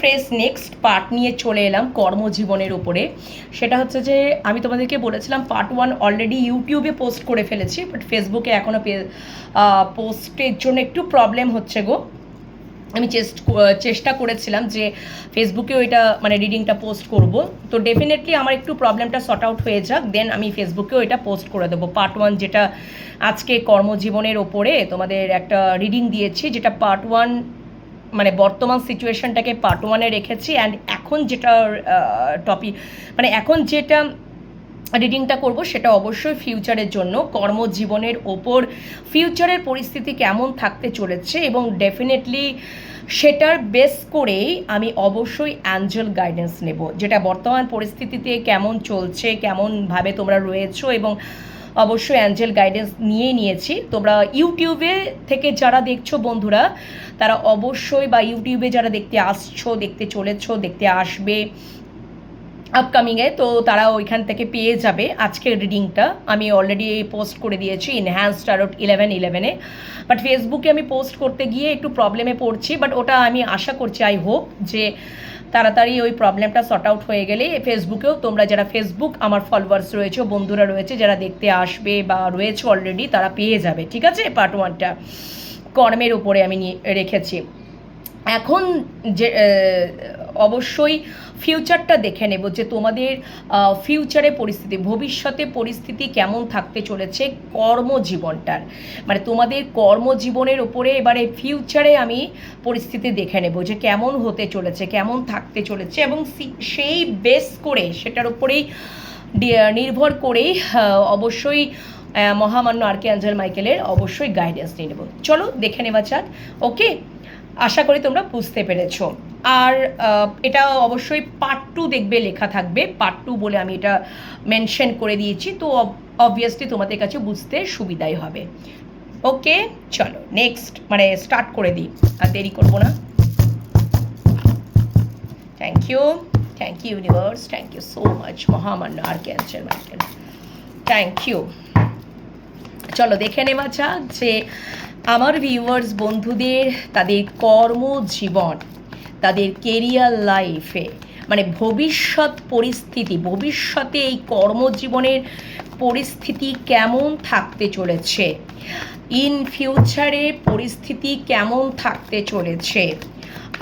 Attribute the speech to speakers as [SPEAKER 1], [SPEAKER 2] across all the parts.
[SPEAKER 1] Fresh next part নিয়ে চলে এলাম কর্মজীবনের উপরে। সেটা হচ্ছে যে আমি তোমাদেরকে বলেছিলাম পার্ট 1 অলরেডি ইউটিউবে পোস্ট করে ফেলেছি, বাট ফেসবুকে এখনও পোস্টের জন্য একটু প্রবলেম হচ্ছে গো। আমি চেষ্টা করেছিলাম যে ফেসবুকেও এটা মানে রিডিংটা পোস্ট করব, তো ডেফিনেটলি আমার একটু প্রবলেমটা সর্ট আউট হয়ে যাক, দেন আমি ফেসবুকেও এটা পোস্ট করে দেবো। পার্ট 1 যেটা আজকে কর্মজীবনের ওপরে তোমাদের একটা রিডিং দিয়েছি, যেটা পার্ট 1 মানে বর্তমান সিচুয়েশনটাকে পার্ট 1-এ রেখেছি, অ্যান্ড এখন যেটা টপিক মানে এখন যেটা রিডিংটা করব সেটা অবশ্যই ফিউচারের জন্য, কর্মজীবনের ওপর ফিউচারের পরিস্থিতি কেমন থাকতে চলেছে, এবং ডেফিনেটলি সেটার বেস করেই আমি অবশ্যই অ্যাঞ্জেল গাইডেন্স নেব, যেটা বর্তমান পরিস্থিতিতে কেমন চলছে, কেমনভাবে তোমরা রয়েছো, এবং অবশ্যই অ্যাঞ্জেল গাইডেন্স নিয়েছি। তোমরা ইউটিউবে থেকে যারা দেখছো বন্ধুরা, তারা অবশ্যই, বা ইউটিউবে যারা দেখতে আসছো, দেখতে চলেছো, দেখতে আসবে আপকামিংয়ে, তো তারা ওইখান থেকে পেয়ে যাবে আজকের রিডিংটা। আমি অলরেডি পোস্ট করে দিয়েছি ইনহ্যান্স ট্যারোট 11/11-এ, বাট ফেসবুকে আমি পোস্ট করতে গিয়ে একটু প্রবলেমে পড়ছি, বাট ওটা আমি আশা করছি, আই হোপ যে তাড়াতাড়ি ওই প্রবলেমটা সর্ট আউট হয়ে গেলে ফেসবুকেও তোমরা যারা ফেসবুক আমার ফলোয়ার্স রয়েছে, বন্ধুরা রয়েছে যারা দেখতে আসবে বা রয়েছে অলরেডি, তারা পেয়ে যাবে। ঠিক আছে, পার্ট 1টা কর্মের উপরে আমি রেখেছি। এখন যে অবশ্যই ফিউচারটা দেখে নেব যে তোমাদের ফিউচারে পরিস্থিতি, ভবিষ্যতে পরিস্থিতি কেমন থাকতে চলেছে কর্মজীবনটার, মানে তোমাদের কর্মজীবনের ওপরে এবারে ফিউচারে আমি পরিস্থিতি দেখে নেব যে কেমন হতে চলেছে, কেমন থাকতে চলেছে, এবং সেই বেস করে সেটার উপরেই নির্ভর করেই অবশ্যই মহামান্য আর্কিঅ্যাঞ্জেল মাইকেলের অবশ্যই গাইডেন্স নিয়ে নেব। চলো দেখে নেওয়া যাক। ওকে, আশা করি তোমরা বুঝতে পেরেছো। আর এটা অবশ্যই পার্ট 2 দেখবে লেখা থাকবে, পার্ট 2 বলে আমি এটা মেনশন করে দিয়েছি, তো অবভিয়াসলি তোমাদের কাছে বুঝতে সুবিধাই হবে। ওকে, চলো নেক্সট মানে স্টার্ট করে দিই, আর দেরি করবো না। Thank you universe, thank you so much মহামান্য আর্কিঅ্যাঞ্জেল মাইকেল, থ্যাংক ইউ। চলো দেখে নেওয়া যাক যে আমার ভিউয়ার্স বন্ধুদের তাদের কর্মজীবন, তাদের কেরিয়ার লাইফে মানে ভবিষ্যৎ পরিস্থিতি, ভবিষ্যতে এই কর্মজীবনের পরিস্থিতি কেমন থাকতে চলেছে, ইন ফিউচারে পরিস্থিতি কেমন থাকতে চলেছে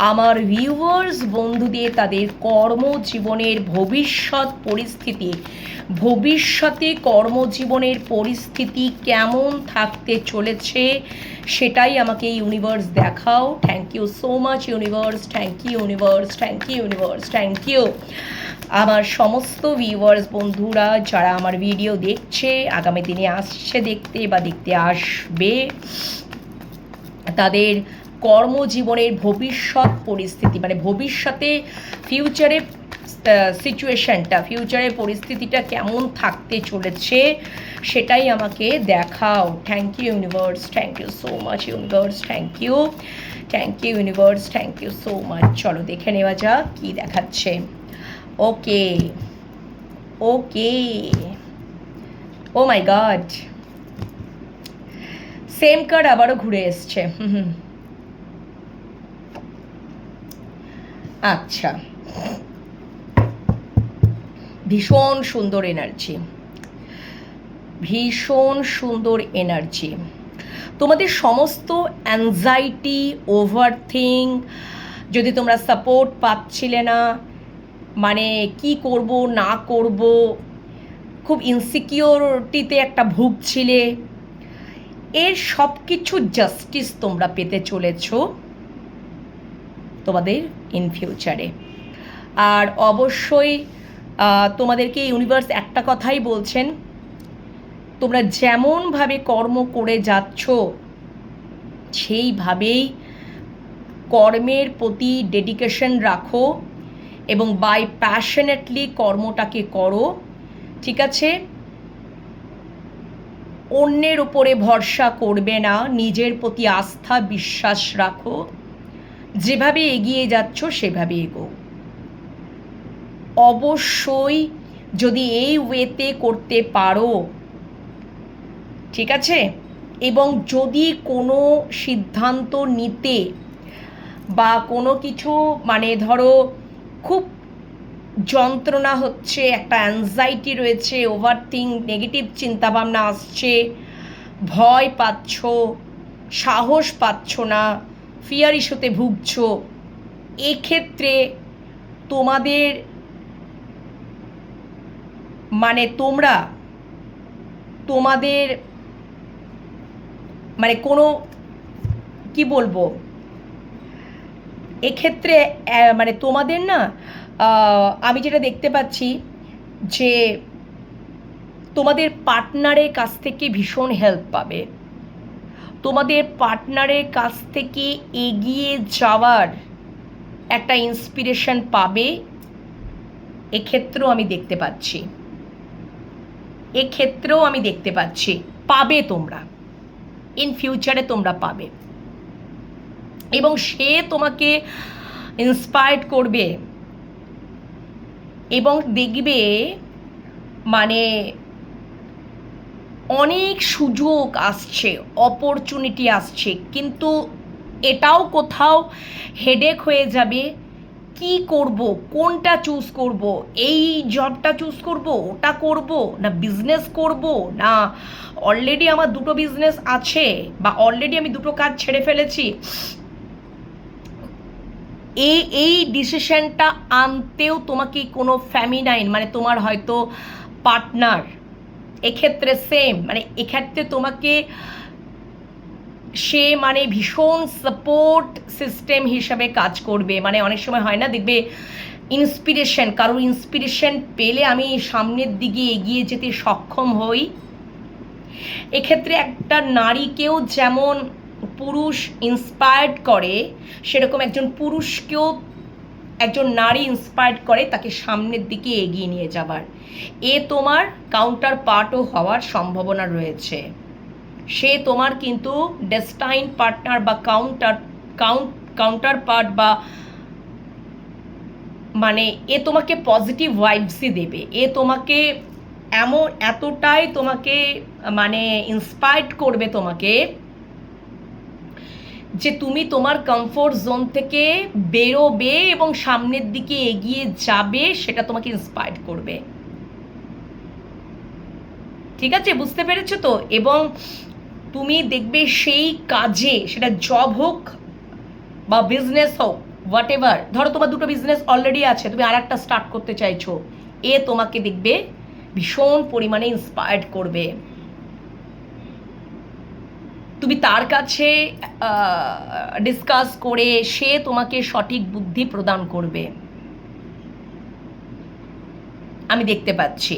[SPEAKER 1] আমার ভিউয়ার্স বন্ধুদের তাদের কর্মজীবনের ভবিষ্যৎ পরিস্থিতি, ভবিষ্যতে কর্মজীবনের পরিস্থিতি কেমন থাকতে চলেছে সেটাই আমাকে ইউনিভার্স দেখাও। Thank you so much universe, thank you universe, thank you universe, thank you. আমার সমস্ত ভিউয়ার্স বন্ধুরা যারা আমার ভিডিও দেখছে, আগামী দিনে আসছে দেখতে বা দেখতে আসবে, তাদের কর্মজীবনের ভবিষ্যৎ পরিস্থিতি মানে ভবিষ্যতে ফিউচারে সিচুয়েশনটা, ফিউচারের পরিস্থিতিটা কেমন থাকতে চলেছে সেটাই আমাকে দেখাও। Thank you universe, thank you so much universe, thank you universe, thank you so much. চলো দেখে নেওয়া যাক কী দেখাচ্ছে। Okay okay, oh my God, same card আবারও ঘুরে এসছে। আচ্ছা, ভীষণ সুন্দর এনার্জি, ভীষণ সুন্দর এনার্জি। তোমাদের সমস্ত অ্যাংজাইটি, ওভারথিঙ্ক, যদি তোমরা সাপোর্ট পাচ্ছিলে না, মানে কি করব না করব, খুব ইনসিকিউরিটিতে একটা ভুগছিলে, এর সব কিছু জাস্টিস তোমরা পেতে চলেছ তোমাদের ইন ফিউচারে। আর অবশ্যই তোমাদেরকে ইউনিভার্স একটা কথাই বলছেন, তোমরা যেমনভাবে কর্ম করে যাচ্ছ সেইভাবেই কর্মের প্রতি ডেডিকেশন রাখো এবং বাই প্যাশনেটলি কর্মটাকে করো। ঠিক আছে, অন্যের উপরে ভরসা করবে না, নিজের প্রতি আস্থা বিশ্বাস রাখো, যেভাবে এগিয়ে যাচ্ছ সেভাবে এগো। অবশ্যই যদি এই ওয়েতে করতে পারো, ঠিক আছে, এবং যদি কোনো সিদ্ধান্ত নিতে বা কোনো কিছু মানে ধরো খুব যন্ত্রণা হচ্ছে, একটা অ্যাংজাইটি রয়েছে, ওভারথিঙ্ক, নেগেটিভ চিন্তাভাবনা আসছে, ভয় পাচ্ছ, সাহস পাচ্ছ না, ফিয়ার ইস্যুতে ভুগছো, এক্ষেত্রে তোমাদের মানে তোমরা তোমাদের মানে কোনো কি বলবো, এক্ষেত্রে মানে তোমাদের না আমি যেটা দেখতে পাচ্ছি যে তোমাদের পার্টনারের কাছ থেকে ভীষণ হেল্প পাবে, তোমাদের পার্টনারের কাছ থেকে এগিয়ে যাওয়ার একটা ইন্সপিরেশন পাবে, এক্ষেত্রেও আমি দেখতে পাচ্ছি, এক্ষেত্রেও আমি দেখতে পাচ্ছি পাবে তোমরা, ইন ফিউচারে তোমরা পাবে, এবং সে তোমাকে ইন্সপায়ার্ড করবে এবং দেখবে মানে অনেক সুযোগ আসছে, অপরচুনিটি আসছে, কিন্তু এটাও কোথাও হেডেক হয়ে যাবে, কি করব, কোনটা চুজ করব, এই জবটা চুজ করব, ওটা করব, না বিজনেস করব, না অলরেডি আমার দুটো বিজনেস আছে, বা অলরেডি আমি দুটো কাজ ছেড়ে ফেলেছি। এই ডিসিশনটা আনতেও তোমাকে কোনো ফ্যামিনাইন মানে তোমার হয়তো পার্টনার, এক্ষেত্রে সেম মানে এক্ষেত্রে তোমাকে সে মানে ভীষণ সাপোর্ট সিস্টেম হিসাবে কাজ করবে, মানে অনেক সময় হয় না দেখবে ইন্সপিরেশন, কারোর ইন্সপিরেশন পেলে আমি সামনের দিকে এগিয়ে যেতে সক্ষম হই, এক্ষেত্রে একটা নারীকেও যেমন পুরুষ ইন্সপায়ার্ড করে, সেরকম একজন পুরুষকেও একজন নারী ইন্সপায়ার্ড করে তাকে সামনের দিকে এগিয়ে নিয়ে যাবার, এ তোমার কাউন্টার পার্টও হওয়ার সম্ভাবনা রয়েছে, সে তোমার কিন্তু ডেস্টাইন পার্টনার বা কাউন্টার পার্ট, বা মানে এ তোমাকে পজিটিভ ভাইবসই দেবে, এ তোমাকে এতটাই তোমাকে মানে ইন্সপায়ার্ড করবে তোমাকে যে তুমি তোমার কমফোর্ট জোন থেকে বেরোবে এবং সামনের দিকে এগিয়ে যাবে, সেটা তোমাকে ইন্সপায়ার্ড করবে, ঠিক আছে, বুঝতে পেরেছো তো? এবং তুমি দেখবে সেই কাজে, সেটা জব হোক বা বিজনেস হোক, হোয়াট এভার, ধরো তোমার দুটো বিজনেস অলরেডি আছে, তুমি আর একটা স্টার্ট করতে চাইছো, এ তোমাকে দেখবে ভীষণ পরিমাণে ইন্সপায়ার্ড করবে, তুমি তার কাছে ডিসকাস করে সে তোমাকে সঠিক বুদ্ধি প্রদান করবে, আমি দেখতে পাচ্ছি,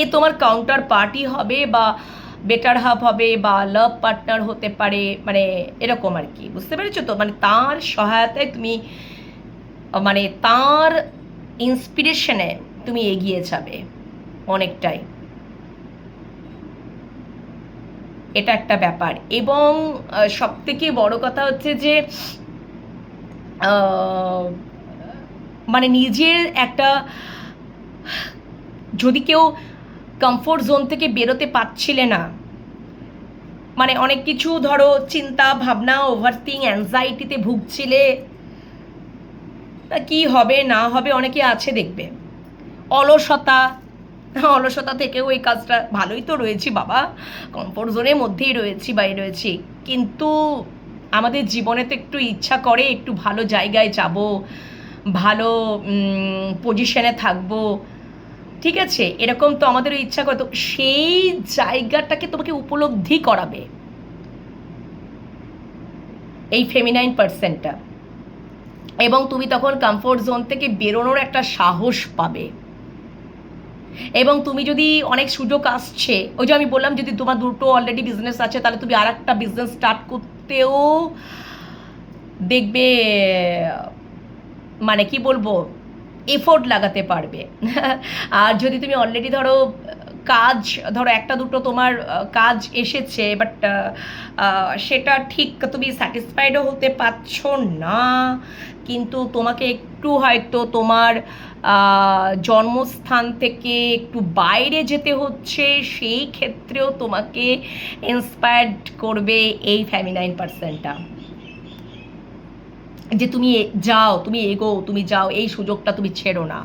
[SPEAKER 1] এ তোমার কাউন্টার পার্টি হবে বা বেটার হাফ হবে বা লাভ পার্টনার হতে পারে, মানে এরকম আর কি, বুঝতে পেরেছো তো? মানে তার সহায়তায় তুমি মানে তার ইন্সপিরেশনে তুমি এগিয়ে যাবে অনেকটাই, এটা একটা ব্যাপার। এবং সবথেকে বড় কথা হচ্ছে যে মানে নিজের একটা, যদি কেউ কমফোর্ট জোন থেকে বেরোতে পারছিলে না, মানে অনেক কিছু ধরো চিন্তা ভাবনা, ওভারথিং, অ্যাংজাইটিতে ভুগছিলে, কি হবে না হবে, অনেকে আছে দেখবে অলসতা, অলসতা থেকেও এই কাজটা, ভালোই তো রয়েছি বাবা, কমফোর্ট জোনের মধ্যেই রয়েছি, বাইরে রয়েছি, কিন্তু আমাদের জীবনে তো একটু ইচ্ছা করে একটু ভালো জায়গায় যাব, ভালো পজিশনে থাকবো, ঠিক আছে, এরকম তো আমাদেরও ইচ্ছা করে, তো সেই জায়গাটাকে তোমাকে উপলব্ধি করাবে এই ফেমিনাইন পার্সনটা, এবং তুমি তখন কমফোর্ট জোন থেকে বেরোনোর একটা সাহস পাবে, এবং তুমি যদি অনেক সুযোগ আসছে, ওই যে আমি বললাম যদি তোমার দুটো অলরেডি বিজনেস আছে, তাহলে তুমি আর একটা বিজনেস স্টার্ট করতেও দেখবে মানে কি বলবো এফোর্ট লাগাতে পারবে আর যদি তুমি অলরেডি ধরো কাজ, ধরো একটা দুটো তোমার কাজ এসেছে, বাট সেটা ঠিক তুমি স্যাটিসফাইডও হতে পারছো না, কিন্তু তোমাকে একটু হয়তো তোমার জন্মস্থান থেকে একটু বাইরে যেতে হচ্ছে, সেই ক্ষেত্রেও তোমাকে ইন্সপায়ার্ড করবে এই ফেমিনাইন পার্সনটা, যে তুমি যাও, তুমি এগো, তুমি যাও, এই সুযোগটা তুমি ছেড়ো না।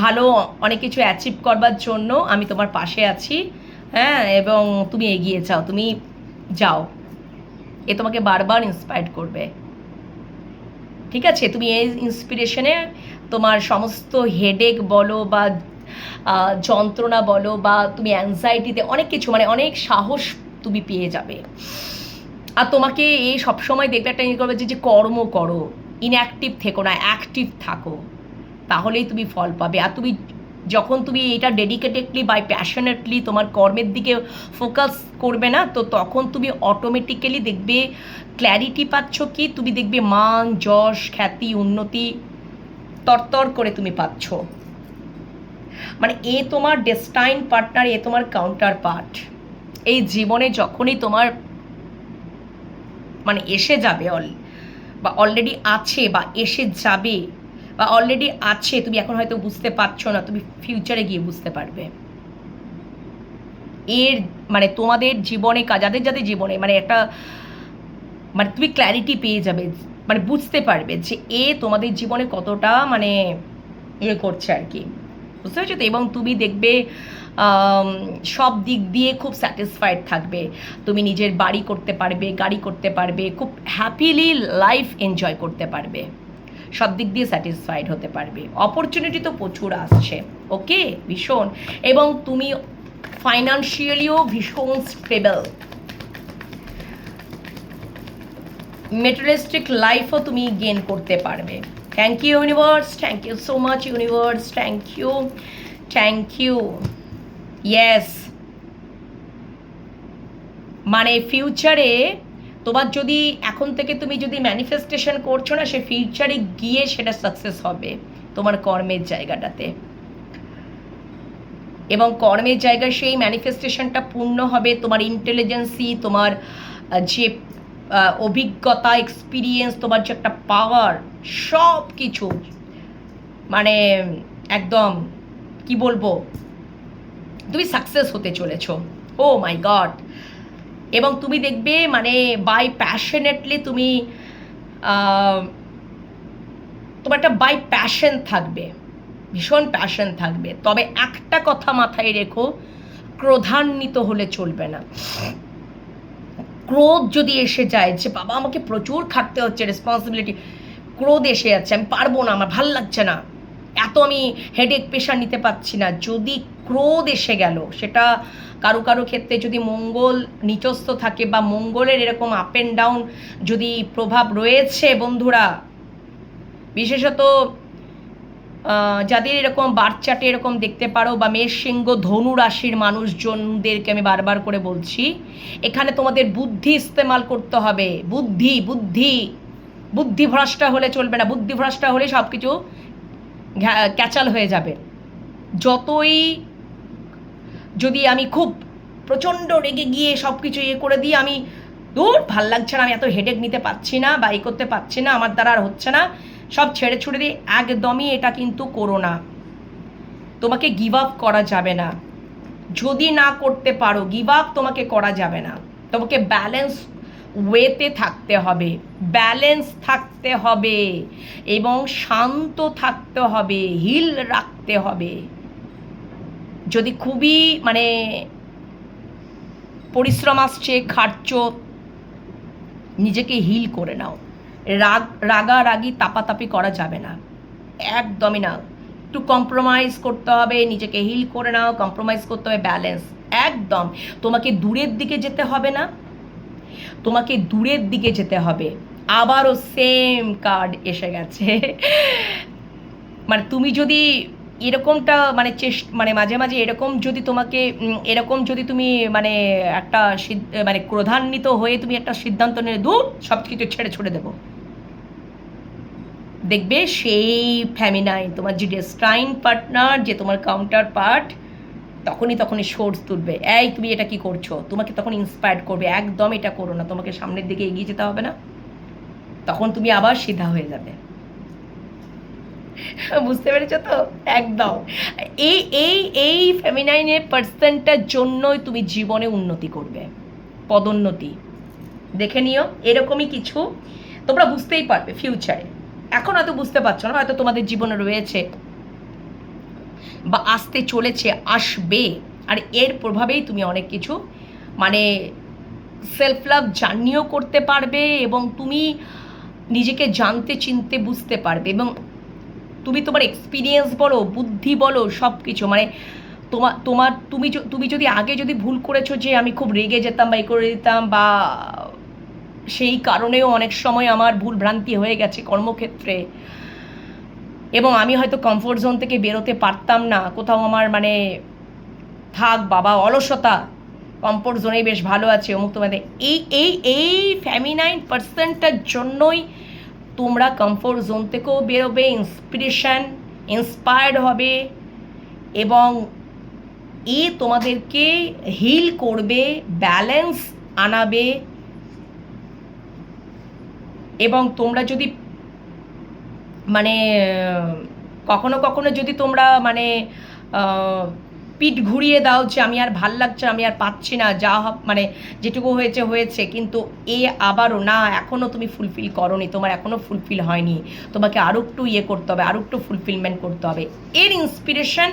[SPEAKER 1] ভালো অনেক কিছু অ্যাচিভ করবার জন্য আমি তোমার পাশে আছি, হ্যাঁ, এবং তুমি এগিয়ে যাও, তুমি যাও। এ তোমাকে বারবার ইন্সপায়ার করবে, ঠিক আছে? তুমি এই ইন্সপিরেশনে তোমার সমস্ত হেডেক বলো বা যন্ত্রণা বলো বা তুমি অ্যাংজাইটিতে অনেক কিছু, মানে অনেক সাহস তুমি পেয়ে যাবে। আর তোমাকে এই সবসময় দেখবে একটা জিনিস করবে যে কর্ম করো, ইনঅ্যাক্টিভ থেকো না, অ্যাক্টিভ থাকো, তাহলেই তুমি ফল পাবে। আর তুমি যখন তুমি এটা ডেডিকেটেডলি বাই প্যাশনেটলি তোমার কর্মের দিকে ফোকাস করবে না, তো তখন তুমি অটোমেটিক্যালি দেখবে ক্ল্যারিটি পাচ্ছ, কি তুমি দেখবে মান যশ খ্যাতি উন্নতি তরতর করে তুমি পাচ্ছ। মানে এ তোমার ডেস্টাইন পার্টনার, এ তোমার কাউন্টার পার্ট। এই জীবনে যখনই তোমার মানে এসে যাবে বা অলরেডি আছে বা এসে যাবে বা অলরেডি আছে, তুমি এখন হয়তো বুঝতে পারছো না, তুমি ফিউচারে গিয়ে বুঝতে পারবে। এর মানে তোমাদের জীবনে যাদের যাদের জীবনে মানে একটা মানে তুমি ক্ল্যারিটি পেয়ে যাবে, মানে বুঝতে পারবে যে এ তোমাদের জীবনে কতটা মানে ইয়ে করছে আর কি, বুঝতে পারছো তো? এবং তুমি দেখবে সব দিক দিয়ে খুব স্যাটিসফাইড থাকবে, তুমি নিজের বাড়ি করতে পারবে, গাড়ি করতে পারবে, খুব হ্যাপিলি লাইফ এনজয় করতে পারবে, সব দিক দিয়ে স্যাটিসফাইড হতে পারবে। অপরচুনিটি তো প্রচুর আসছে, ওকে, ভীষণ। এবং তুমি ফাইন্যান্সিয়ালিও ভীষণ স্টেবল, মেটেরিয়ালিস্টিক লাইফও তুমি গেন করতে পারবে। Thank you universe, thank you so much universe, thank you, thank you. Yes, মানে ফিউচারে তোমার যদি এখন থেকে তুমি যদি ম্যানিফেস্টেশন করছো না, সে ফিউচারে গিয়ে সেটা সাকসেস হবে তোমার কর্মের জায়গাটাতে, এবং কর্মের জায়গায় সেই ম্যানিফেস্টেশনটা পূর্ণ হবে। তোমার ইন্টেলিজেন্সি, তোমার যে অভিজ্ঞতা এক্সপিরিয়েন্স, তোমার যে একটা পাওয়ার, সব কিছু মানে একদম কি বলবো, তুমি সাকসেস হতে চলেছো। ও মাই গড। এবং তুমি দেখবে মানে বাই প্যাশনেটলি তুমি তোমার একটা বাই প্যাশন থাকবে, ভীষণ প্যাশন থাকবে। তবে একটা কথা মাথায় রেখো, ক্রোধান্বিত হলে চলবে না। ক্রোধ যদি এসে যায় যে বাবা আমাকে প্রচুর খাটতে হচ্ছে, রেসপন্সিবিলিটি, ক্রোধ এসে যাচ্ছে, আমি পারবো না, আমার ভাল লাগছে না, এত আমি হেডেক প্রেশার নিতে পারছি না, যদি ক্রোধ এসে গেল, সেটা কারো কারো ক্ষেত্রে যদি মঙ্গল নিচস্থ থাকে বা মঙ্গলের এরকম আপ অ্যান্ড ডাউন যদি প্রভাব রয়েছে বন্ধুরা, বিশেষত যাদের এরকম বাচ্চাটে এরকম দেখতে পারো বা মেষ সিংহ ধনু রাশির মানুষজনদেরকে আমি বারবার করে বলছি, এখানে তোমাদের বুদ্ধি ইস্তেমাল করতে হবে। বুদ্ধি বুদ্ধি বুদ্ধিভ্রষ্টা হলে চলবে না, বুদ্ধিভ্রষ্টা হলে সব কিছু ক্যাচাল হয়ে যাবে। যতই যদি আমি খুব প্রচণ্ড রেগে গিয়ে সব কিছু ইয়ে করে দিই, আমি দূর ভাল লাগছে না, আমি এত হেডেক নিতে পারছি না বা এই করতে পারছি না, আমার দ্বারা আর হচ্ছে না, সব ছেড়ে ছুড়ে দিই, একদমই এটা কিন্তু করো না। তোমাকে গিভ আপ করা যাবে না, যদি না করতে পারো গিভ আপ তোমাকে করা যাবে না, তোমাকে ব্যালেন্স ওয়েতে থাকতে হবে, ব্যালেন্স থাকতে হবে এবং শান্ত থাকতে হবে, হিল রাখতে হবে। যদি খুবই মানে পরিশ্রম আসছে, খাটছ, নিজেকে হিল করে নাও। রাগারাগি তাপাতাপি করা যাবে না, একদমই না। একটু কম্প্রোমাইজ করতে হবে, নিজেকে হিল করে নাও, কম্প্রোমাইজ করতে হবে, ব্যালেন্স একদম। তোমাকে দূরের দিকে যেতে হবে না, তোমাকে দূরের দিকে যেতে হবে। আবারও সেম কার্ড এসে গেছে। মানে তুমি যদি এরকমটা মানে মানে মাঝে মাঝে এরকম যদি তোমাকে এরকম যদি তুমি মানে একটা মানে ক্রোধান্বিত হয়ে তুমি একটা সিদ্ধান্ত নিয়ে দূর সব কিছু ছেড়ে ছুড়ে দেবো, দেখবে সেই ফ্যামিনাইন তোমার যে ডেস্টাইন পার্টনার, যে তোমার কাউন্টার পার্ট, তখনই সোর্স তুলবে, এই তুমি এটা কি করছো, তোমাকে তখন ইন্সপায়ার করবে, একদম এটা করো না, তোমাকে সামনের দিকে এগিয়ে যেতে হবে না, তখন তুমি আবার সিধা হয়ে যাবে। বুঝতে পেরেছো তো? একদম এই এই এই ফেমিনাইনের পার্সনটার জন্যই তুমি জীবনে উন্নতি করবে, পদোন্নতি। দেখে নিও এরকমই কিছু তোমরা বুঝতেই পারবে ফিউচারে। এখন হয়তো বুঝতে পারছো না, হয়তো তোমাদের জীবনে রয়েছে বা আসতে চলেছে, আসবে, আর এর প্রভাবেই তুমি অনেক কিছু মানে সেলফ লাভ জার্নিও করতে পারবে, এবং তুমি নিজেকে জানতে চিনতে বুঝতে পারবে, এবং তুমি তোমার এক্সপিরিয়েন্স বলো, বুদ্ধি বলো, সব কিছু মানে তুমি যদি আগে যদি ভুল করেছো যে আমি খুব রেগে যেতাম বা এ করে দিতাম, বা সেই কারণেও অনেক সময় আমার ভুল ভ্রান্তি হয়ে গেছে কর্মক্ষেত্রে, এবং আমি হয়তো কমফোর্ট জোন থেকে বেরোতে পারতাম না, কোথাও আমার মানে থাক বাবা অলসতা, কমফোর্ট জোনেই বেশ ভালো আছে অমুক, তোমাদের এই এই এই ফ্যামিনাইন পার্সেন্টটার জন্যই তোমরা কমফোর্ট জোন থেকেও বেরোবে, ইন্সপায়ার্ড হবে, এবং তোমাদেরকে হিল করবে, ব্যালেন্স আনাবে, এবং তোমরা যদি মানে কখনো কখনো যদি তোমরা মানে পিঠ ঘুরিয়ে দাও যে আমি আর ভাল লাগছে, আমি আর পাচ্ছি না, যা মানে যেটুকু হয়েছে হয়েছে, কিন্তু আবারও না, এখনও তুমি ফুলফিল করোনি, তোমার এখনও ফুলফিল হয়নি, তোমাকে আরও একটু করতে হবে, আরও একটু ফুলফিলমেন্ট করতে হবে, এর ইন্সপিরেশন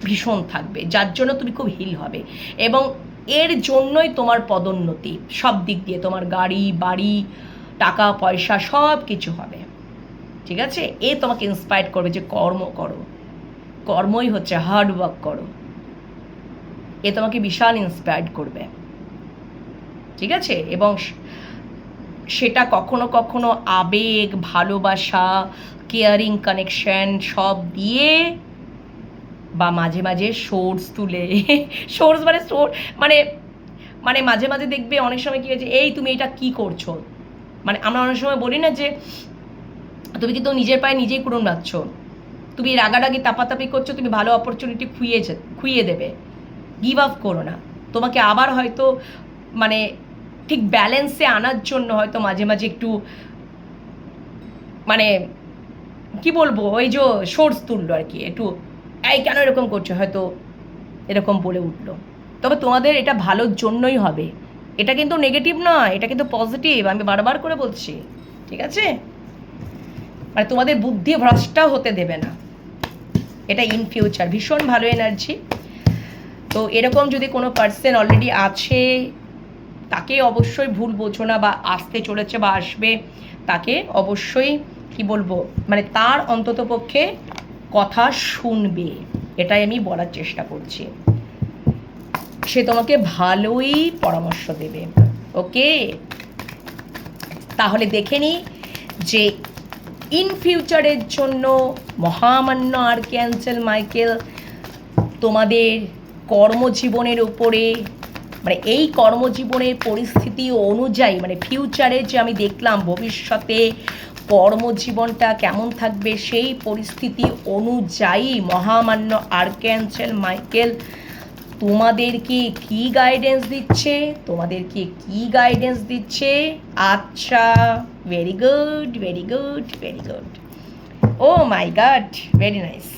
[SPEAKER 1] ভীষণ থাকবে, যার জন্য তুমি খুব হিল হবে, এবং এর জন্যই তোমার পদোন্নতি সব দিক দিয়ে, তোমার গাড়ি বাড়ি টাকা পয়সা সব কিছু হবে, ঠিক আছে? তোমাকে ইন্সপায়ার করবে যে কর্ম করো, কর্মই হচ্ছে হার্ড ওয়ার্ক করো, তোমাকে বিশাল ইন্সপায়ার্ড করবে, ঠিক আছে? এবং সেটা কখনো কখনো আবেগ, ভালোবাসা, কেয়ারিং কানেকশন সব দিয়ে, বা মাঝে মাঝে সোর্স তুলে সোর্স মানে মানে মাঝে মাঝে দেখবে অনেক সময় কী হয়েছে, তুমি এটা কি করছো, মানে আমরা অনেক সময় বলি না যে তুমি কিন্তু নিজের পায়ে নিজেই কুড়ুন মারছ, তুমি রাগারাগি তাপাতাপি করছো, তুমি ভালো অপরচুনিটি খুইয়ে দেবে, গিভ আপ করো না, তোমাকে আবার হয়তো মানে ঠিক ব্যালেন্সে আনার জন্য হয়তো মাঝে মাঝে একটু মানে কি বলবো, ওই যে সোর্স তুললো আর কি, একটু কেন এরকম করছো, হয়তো এরকম বলে উঠলো, তবে তোমাদের এটা ভালোর জন্যই হবে, এটা কিন্তু নেগেটিভ নয়, এটা কিন্তু পজিটিভ, আমি বারবার করে বলছি, ঠিক আছে? মানে তোমাদের বুদ্ধি ভ্রষ্ট হতে দেবে না, এটা ইন ফিউচার ভীষণ ভালো এনার্জি। তো এরকম যদি কোনো পার্সন অলরেডি আছে, তাকে অবশ্যই ভুল বোঝো না, বা আসতে চলেছে বা আসবে, তাকে অবশ্যই কি বলবো মানে তার অন্তত পক্ষে কথা শুনবে, এটাই আমি বলার চেষ্টা করছি, সে তোমাকে ভালোই পরামর্শ দেবে, ওকে? তাহলে দেখে নি যে ইন ফিউচারের জন্য মহামান্য আর্কঅ্যাঞ্জেল মাইকেল তোমাদের কর্মজীবনের উপরে, মানে এই কর্মজীবনের পরিস্থিতি অনুযায়ী, মানে ফিউচারে যে আমি দেখলাম ভবিষ্যতে কর্মজীবনটা কেমন থাকবে, সেই পরিস্থিতি অনুযায়ী মহামান্য আর্কঅ্যাঞ্জেল মাইকেল তোমাদেরকে কি গাইডেন্স দিচ্ছে, আচ্ছা, very good, O my god, very nice.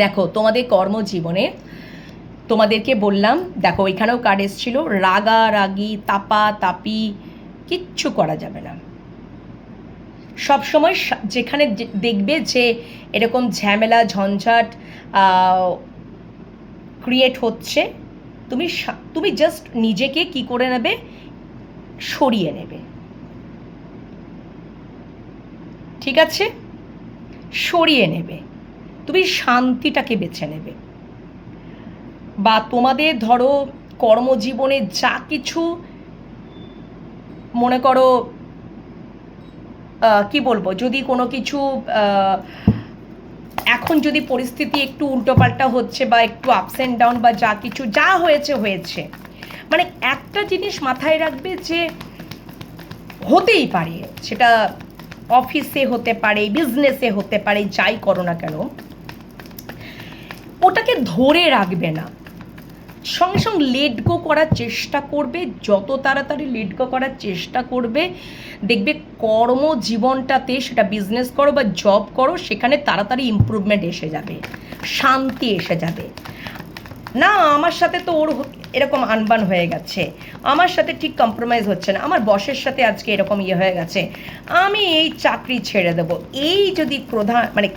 [SPEAKER 1] দেখো তোমাদের কর্মজীবনে তোমাদেরকে বললাম, দেখো ওইখানেও কার্ড এসেছিল, রাগারাগি তাপাতাপি কিচ্ছু করা যাবে না, সবসময় যেখানে দেখবে যে এরকম ঝামেলা ঝঞ্ঝাট ক্রিয়েট হচ্ছে, তুমি জাস্ট নিজেকে কি করে নেবে, সরিয়ে নেবে, ঠিক আছে? সরিয়ে নেবে, তুমি শান্তিটাকে বেছে নেবে, বা তোমাদের ধরো কর্মজীবনে যা কিছু মনে করো কি বলবো, যদি কোনো কিছু এখন যদি পরিস্থিতি একটু উল্টোপাল্টা হচ্ছে, বা একটু আপস অ্যান্ড ডাউন, বা যা কিছু যা হয়েছে, মানে একটা জিনিস মাথায় রাখবে যে হতেই পারে, সেটা অফিসে হতে পারে, বিজনেসে হতে পারে, যাই করো না কেন, ওটাকে ধরে রাখবে না, সঙ্গে সঙ্গে লেট গো করার চেষ্টা করবে, যত তাড়াতাড়ি লেট গো করার চেষ্টা করবে, দেখবে কর্মজীবনটাতে, সেটা বিজনেস করো বা জব করো, সেখানে তাড়াতাড়ি ইমপ্রুভমেন্ট এসে যাবে, শান্তি এসে যাবে। না আমার সাথে তো ওর এরকম আনবান হয়ে গেছে, আমার সাথে ঠিক কম্প্রোমাইজ হচ্ছে না, আমার বসের সাথে আজকে এরকম ইয়ে হয়ে গেছে, আমি এই চাকরি ছেড়ে দেবো, এই যদি প্রধান মানে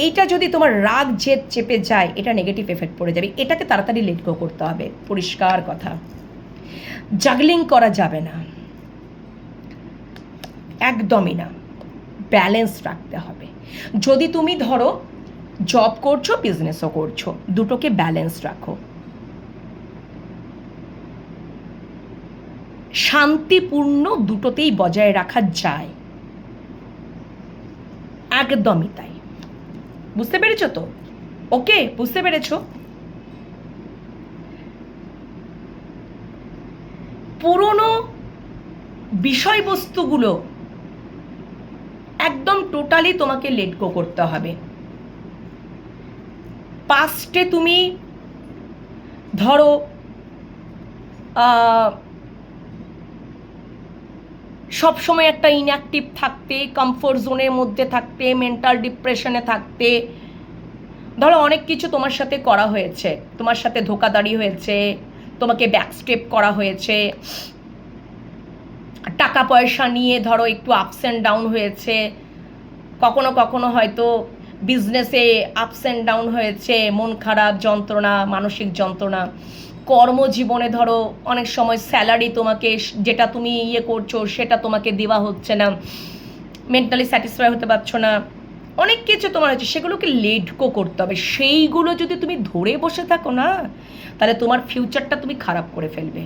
[SPEAKER 1] এইটা যদি তোমার রাগ জেদ চেপে যায়, এটা নেগেটিভ এফেক্ট পড়ে যাবে, এটাকে তাড়াতাড়ি লেট গো করতে হবে, পরিষ্কার কথা। জাগলিং করা যাবে না, একদমই না, ব্যালেন্স রাখতে হবে। যদি তুমি ধরো জব করছো, বিজনেসও করছো, দুটোকে ব্যালেন্স রাখো। শান্তিপূর্ণ দুটোতেই বজায় রাখা যায়, একদমই তাই। বুঝতে পেরেছো তো? ওকে, বুঝতে পেরেছো? পুরনো বিষয়বস্তুগুলো একদম টোটালি তোমাকে লেট গো করতে হবে। পাস্টে তুমি ধরো সবসময় একটা ইনঅ্যাক্টিভ থাকতে, কমফোর্ট জোনের মধ্যে থাকতে, মেন্টাল ডিপ্রেশনে থাকতে, ধরো অনেক কিছু তোমার সাথে করা হয়েছে, তোমার সাথে ধোকাধাড়ি হয়েছে, তোমাকে ব্যাকস্টেপ করা হয়েছে, টাকা পয়সা নিয়ে ধরো একটু আপস অ্যান্ড ডাউন হয়েছে, কখনো কখনো হয়তো বিজনেসে আপস অ্যান্ড ডাউন হয়েছে, মন খারাপ, যন্ত্রণা, মানসিক যন্ত্রণা, কর্মজীবনে ধরো অনেক সময় স্যালারি তোমাকে যেটা তুমি ইয়ে করছো সেটা তোমাকে দেওয়া হচ্ছে না, মেন্টালি স্যাটিসফাই হতে পারছো না, অনেক কিছু তোমার হচ্ছে, সেগুলোকে লেট গো করতে হবে। সেইগুলো যদি তুমি ধরে বসে থাকো না, তাহলে তোমার ফিউচারটা তুমি খারাপ করে ফেলবে,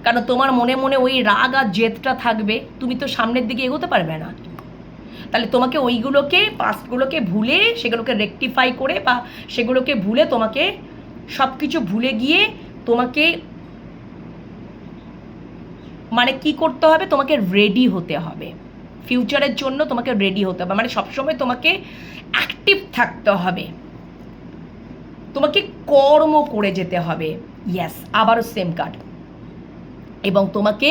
[SPEAKER 1] কারণ তোমার মনে মনে ওই রাগ আর জেদটা থাকবে, তুমি তো সামনের দিকে এগোতে পারবে না। তাহলে তোমাকে ওইগুলোকে, পাস্টগুলোকে ভুলে, সেগুলোকে রেকটিফাই করে বা সেগুলোকে ভুলে, তোমাকে সব কিছু ভুলে গিয়ে তোমাকে মানে কি করতে হবে, তোমাকে রেডি হতে হবে ফিউচারের জন্য, তোমাকে রেডি হতে হবে, মানে সবসময় তোমাকে অ্যাক্টিভ থাকতে হবে, তোমাকে কর্ম করে যেতে হবে। ইয়েস, আবারও সেম কার্ড। এবং তোমাকে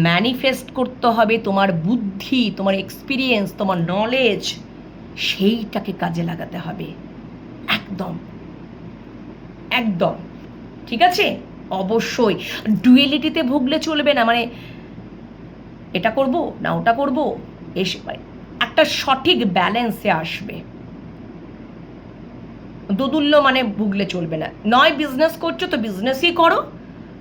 [SPEAKER 1] ম্যানিফেস্ট করতে হবে, তোমার বুদ্ধি, তোমার এক্সপিরিয়েন্স, তোমার নলেজ, সেইটাকে কাজে লাগাতে হবে। একদম একদম ঠিক আছে। অবশ্যই ডুয়েলিটিতে ভুগলে চলবে না, মানে এটা করব না ওটা করব, এসে একটা সঠিক ব্যালেন্সে আসবে। দোদুল্য মানে ভুগলে চলবে না। নয় বিজনেস করছো তো বিজনেসই করো,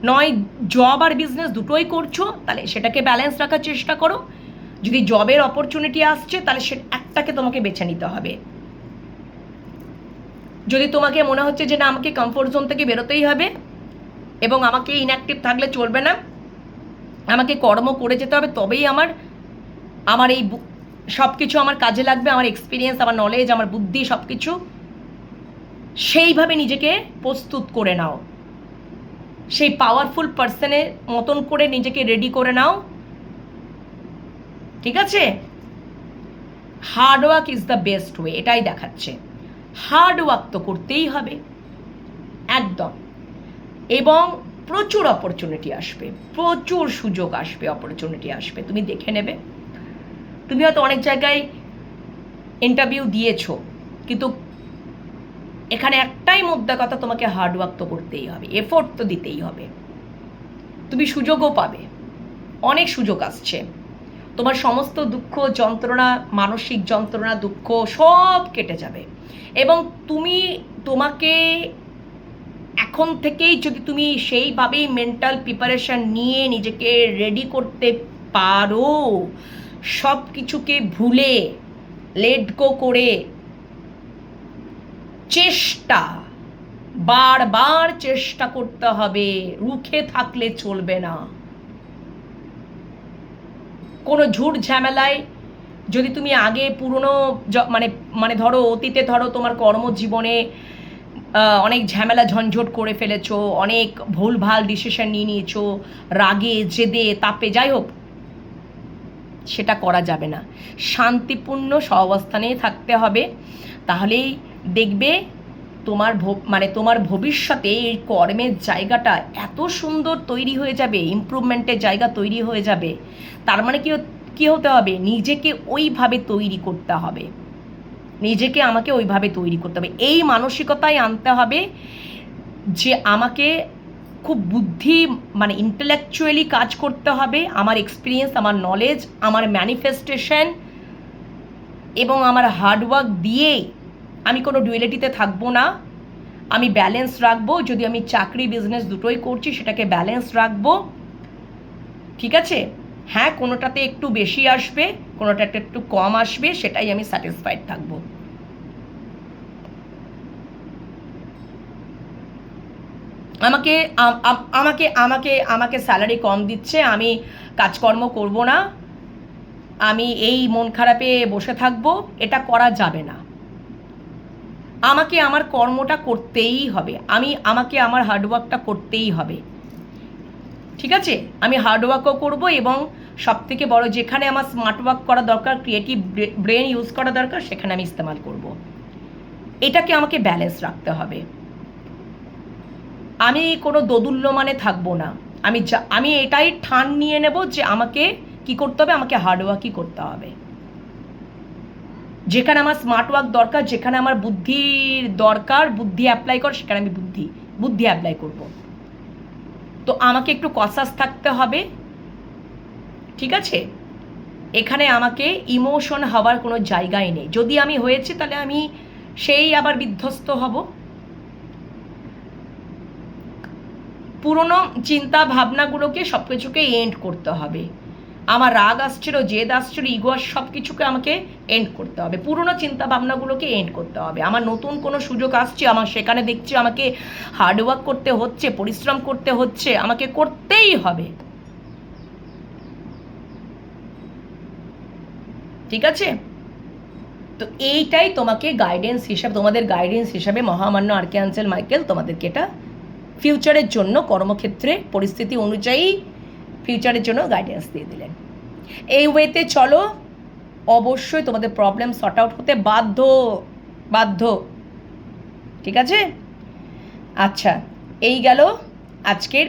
[SPEAKER 1] নয় জব আর বিজনেস দুটোই করছো, তাহলে সেটাকে ব্যালেন্স রাখার চেষ্টা করো। যদি জবের অপরচুনিটি আসছে, তাহলে সে একটাকে তোমাকে বেছে নিতে হবে। যদি তোমাকে মনে হচ্ছে যে না, আমাকে কমফোর্ট জোন থেকে বেরোতেই হবে এবং আমাকে ইনঅ্যাক্টিভ থাকলে চলবে না, আমাকে কর্ম করে যেতে হবে, তবেই আমার এই সব কিছু আমার কাজে লাগবে, আমার এক্সপিরিয়েন্স, আমার নলেজ, আমার বুদ্ধি, সব কিছু, সেইভাবে নিজেকে প্রস্তুত করে নাও, সেই পাওয়ারফুল পার্সনের মতন করে নিজেকে রেডি করে নাও, ঠিক আছে? Hard work is the best way, এটাই দেখাচ্ছে। হার্ড ওয়ার্ক তো করতেই হবে একদম। এবং প্রচুর অপরচুনিটি আসবে, প্রচুর সুযোগ আসবে, অপরচুনিটি আসবে, তুমি দেখে নেবে। তুমি হয়তো অনেক জায়গায় ইন্টারভিউ দিয়েছো, কিন্তু এখানে একটাই মুদ্রা কথা, তোমাকে হার্ড ওয়ার্ক তো করতেই হবে, এফোর্ট তো দিতেই হবে। তুমি সুযোগও পাবে, অনেক সুযোগ আসছে, তোমার সমস্ত দুঃখ যন্ত্রণা, মানসিক যন্ত্রণা, দুঃখ সব কেটে যাবে। এবং তোমাকে এখন থেকেই যদি তুমি সেইভাবেই মেন্টাল প্রিপারেশন নিয়ে নিজেকে রেডি করতে পারো, সব কিছুকে ভুলে লেট গো করে, চেষ্টা, বারবার চেষ্টা করতে হবে, রুখে থাকলে চলবে না। কোনো ঝুট ঝামেলায় যদি তুমি আগে পুরনো মানে ধরো অতীতে, ধরো তোমার কর্মজীবনে অনেক ঝামেলা ঝঞ্ঝট করে ফেলেছো, অনেক ভুলভাল ডিসিশন নিয়ে নিয়েছো, রাগে জেদে তাপে, যাই হোক, সেটা করা যাবে না। শান্তিপূর্ণ সহাবস্থানেই থাকতে হবে, তাহলেই দেখবে তোমার ভবিষ্যতে এই কর্মের জায়গাটা এত সুন্দর তৈরি হয়ে যাবে, ইমপ্রুভমেন্টের জায়গা তৈরি হয়ে যাবে। তার মানে কি হতে হবে, নিজেকে ওইভাবে তৈরি করতে হবে, নিজেকে আমাকে ওইভাবে তৈরি করতে হবে, এই মানসিকতায় আনতে হবে। যে আমাকে খুব বুদ্ধি মানে ইন্টেলেকচুয়ালি কাজ করতে হবে, আমার এক্সপিরিয়েন্স, আমার নলেজ, আমার ম্যানিফেস্টেশন এবং আমার হার্ডওয়ার্ক দিয়েই আমি কোনো ডুয়েলিটিতে থাকবো না। আমি ব্যালেন্স রাখবো, যদি আমি চাকরি বিজনেস দুটোই করছি সেটাকে ব্যালেন্স রাখবো, ঠিক আছে? হ্যাঁ, কোনোটাতে একটু বেশি আসবে, কোনোটাতে একটু কম আসবে, সেটাই আমি স্যাটিসফাইড থাকবো। আমাকে আমাকে আমাকে আমাকে স্যালারি কম দিচ্ছে, আমি কাজকর্ম করব না, আমি এই মন খারাপে বসে থাকবো, এটা করা যাবে না। আমাকে আমার কর্মটা করতেই হবে, আমাকে আমার হার্ডওয়ার্কটা করতেই হবে, ঠিক আছে? আমি হার্ডওয়ার্কও করবো এবং সবথেকে বড়, যেখানে আমার স্মার্ট ওয়ার্ক করা দরকার, ক্রিয়েটিভ ব্রেন ইউজ করা দরকার, সেখানে আমি ইস্তেমাল করব। এটাকে আমাকে ব্যালেন্স রাখতে হবে। আমি কোনো দোদুল্যমানে থাকবো না। আমি এটাই ঠান নিয়ে নেব যে আমাকে কি করতে হবে, আমাকে হার্ডওয়ার্কই করতে হবে। যেখানে আমার স্মার্ট ওয়ার্ক দরকার, যেখানে আমার বুদ্ধির দরকার, বুদ্ধি অ্যাপ্লাই কর, সেখানে আমি বুদ্ধি অ্যাপ্লাই করব। তো আমাকে একটু কসাস থাকতে হবে, ঠিক আছে? এখানে আমাকে ইমোশন হওয়ার কোনো জায়গাই নেই। যদি আমি হয়েছি তাহলে আমি সেই আবার বিধ্বস্ত হব। পুরনো চিন্তা ভাবনাগুলোকে সব কিছুকে এন্ড করতে হবে। আমার রাগ আসছিল, জেদ আসছিল, ইগো, সব কিছুকে আমাকে এন্ড করতে হবে। পুরনো চিন্তা ভাবনাগুলোকে এন্ড করতে হবে। আমার নতুন কোনো সুযোগ আসছে, আমার সেখানে দেখছি আমাকে হার্ডওয়ার্ক করতে হচ্ছে, পরিশ্রম করতে হচ্ছে, আমাকে করতেই হবে, ঠিক আছে? তো এইটাই তোমাকে গাইডেন্স হিসাবে, তোমাদের গাইডেন্স হিসাবে মহামান্য আর্কিয়াঞ্জেল মাইকেল তোমাদেরকে এটা ফিউচারের জন্য, কর্মক্ষেত্রে পরিস্থিতি অনুযায়ী ফিউচারের জন্য গাইডেন্স দিয়ে দিলেন। এই ওয়েতে চলো, অবশ্যই তোমাদের প্রবলেম সর্ট আউট হতে বাধ্য, ঠিক আছে? আচ্ছা, এই গেল আজকের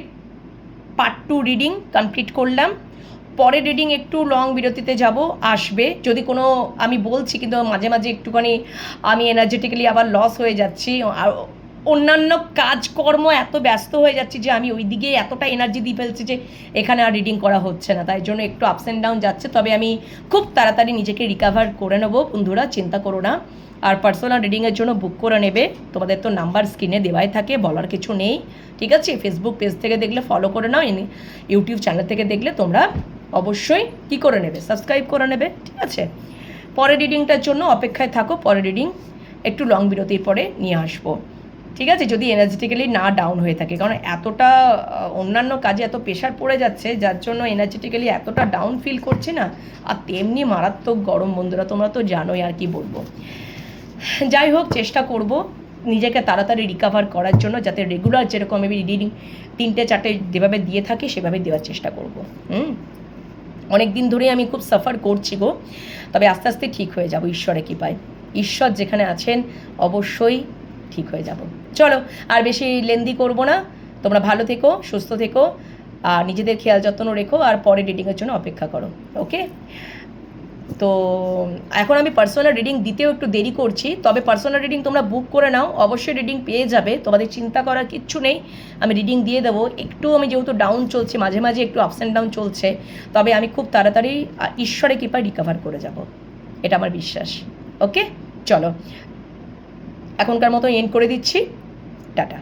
[SPEAKER 1] পার্ট 2 রিডিং কমপ্লিট করলাম। পরের রিডিং একটু লং বিরতিতে যাব, আসবে। যদি কোনো, আমি বলছি কিন্তু মাঝে মাঝে একটুখানি আমি এনার্জেটিক্যালি আবার লস হয়ে যাচ্ছি, আর অন্যান্য কাজকর্ম এত ব্যস্ত হয়ে যাচ্ছি যে আমি ওই দিকে এতটা এনার্জি দিয়ে ফেলছি যে এখানে আর রিডিং করা হচ্ছে না, তাই জন্য একটু আপস অ্যান্ড ডাউন যাচ্ছে। তবে আমি খুব তাড়াতাড়ি নিজেকে রিকভার করে নেবো, বন্ধুরা চিন্তা করো না। আর পার্সোনাল রিডিংয়ের জন্য বুক করে নেবে, তোমাদের তো নাম্বার স্ক্রিনে দেওয়াই থাকে, বলার কিছু নেই, ঠিক আছে? ফেসবুক পেজ থেকে দেখলে ফলো করে নাও, ইউটিউব চ্যানেল থেকে দেখলে তোমরা অবশ্যই কী করে নেবে, সাবস্ক্রাইব করে নেবে, ঠিক আছে? পরের রিডিংটার জন্য অপেক্ষায় থাকো, পরের রিডিং একটু লং বিরতির পরে নিয়ে আসবো, ঠিক আছে? যদি এনার্জেটিক্যালি না ডাউন হয়ে থাকে, কারণ এতটা অন্যান্য কাজে এত প্রেশার পড়ে যাচ্ছে, যার জন্য এনার্জেটিক্যালি এতটা ডাউন ফিল করছে না। আর তেমনি মারাত্মক গরম, বন্ধুরা তোমরা তো জানোই, আর কি বলবো। যাই হোক, চেষ্টা করব নিজেকে তাড়াতাড়ি রিকভার করার জন্য, যাতে রেগুলার যেরকম আমি রিডিং 3-4 যেভাবে দিয়ে থাকি সেভাবে দেওয়ার চেষ্টা করব। অনেক দিন ধরেই আমি খুব সাফার করছি গো, তবে আস্তে আস্তে ঠিক হয়ে যাব, ঈশ্বরে কৃপায়। ঈশ্বর যেখানে আছেন অবশ্যই ঠিক হয়ে যাব। চলো, আর বেশি লেন্দি করব না, তোমরা ভালো থেকো, সুস্থ থেকো, আর নিজেদের খেয়াল যত্ন রেখো, আর পরে রিডিংয়ের জন্য অপেক্ষা করো, ওকে? তো এখন আমি পার্সোনাল রিডিং দিতেও একটু দেরি করছি, তবে পার্সোনাল রিডিং তোমরা বুক করে নাও, অবশ্যই রিডিং পেয়ে যাবে, তোমাদের চিন্তা করার কিচ্ছু নেই। আমি রিডিং দিয়ে দেবো। একটু আমি যেহেতু ডাউন চলছে, মাঝে মাঝে একটু আপস অ্যান্ড ডাউন চলছে, তবে আমি খুব তাড়াতাড়ি ঈশ্বরের কৃপায় রিকভার করে যাব, এটা আমার বিশ্বাস, ওকে? চলো, এখনকার মতো এন্ড করে দিচ্ছি, টাটা।